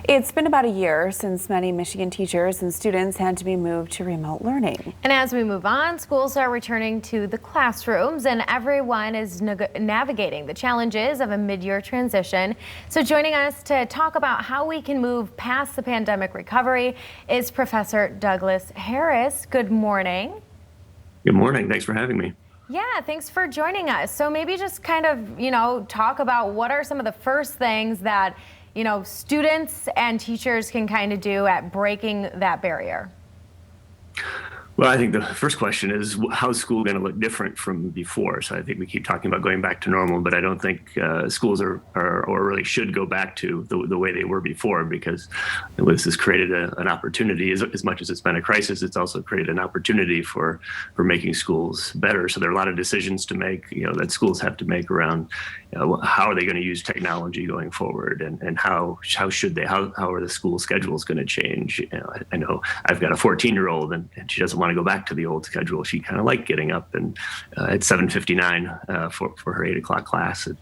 It's been about a year since many Michigan teachers and students had to be moved to remote learning. And as we move on, schools are returning to the classrooms and everyone is navigating the challenges of a mid-year transition. So joining us to talk about how we can move past the pandemic recovery is Professor Douglas Harris. Good morning. Good morning. Thanks for having me. Yeah, thanks for joining us. So maybe just kind of, talk about what are some of the first things that, students and teachers can kind of do at breaking that barrier. Well, I think the first question is, how's school going to look different from before? So I think we keep talking about going back to normal, but I don't think schools are or really should go back to the way they were before, because this has created an opportunity. As much as it's been a crisis, it's also created an opportunity for making schools better. So there are a lot of decisions to make, that schools have to make around how are they going to use technology going forward, and how should they? How are the school schedules going to change? I know I've got a 14-year-old, and she doesn't want to go back to the old schedule. She kind of liked getting up and at 7:59 for her 8 o'clock class. And,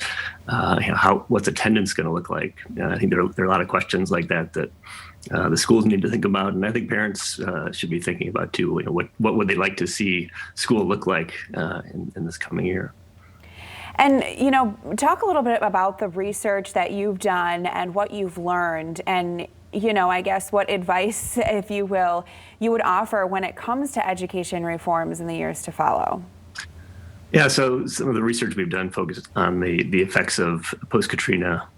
what's attendance going to look like? I think there are a lot of questions like that the schools need to think about, and I think parents should be thinking about too. What would they like to see school look like in this coming year? And, talk a little bit about the research that you've done and what you've learned, and, I guess what advice, if you will, you would offer when it comes to education reforms in the years to follow. Yeah, so some of the research we've done focused on the effects of post-Katrina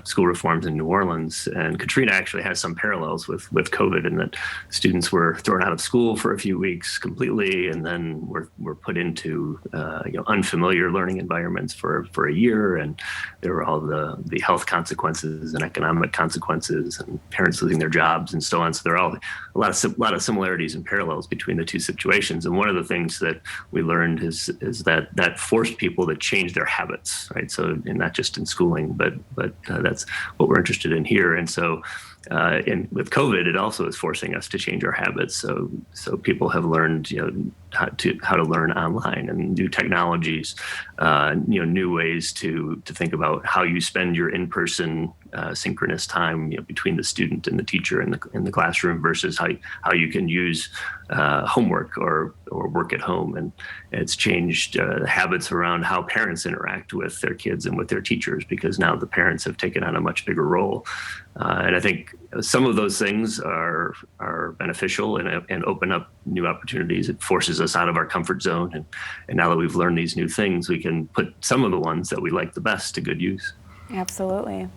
school reforms in New Orleans. And Katrina actually has some parallels with COVID, in that students were thrown out of school for a few weeks completely, and then were put into unfamiliar learning environments for a year. And there were all the health consequences and economic consequences, and parents losing their jobs and so on. So there are all a lot of similarities and parallels between the two situations. And one of the things that we learned is that forced people to change their habits, right? So, and not just in schooling, but that's what we're interested in here. And so, and with COVID, it also is forcing us to change our habits. So people have learned, how to learn online, and new technologies, new ways to think about how you spend your in-person synchronous time, between the student and the teacher in the classroom, versus how you can use homework or work at home. And it's changed habits around how parents interact with their kids and with their teachers, because now the parents have taken on a much bigger role. And I think some of those things are beneficial and open up new opportunities. It forces us out of our comfort zone. And now that we've learned these new things, we can put some of the ones that we like the best to good use. Absolutely.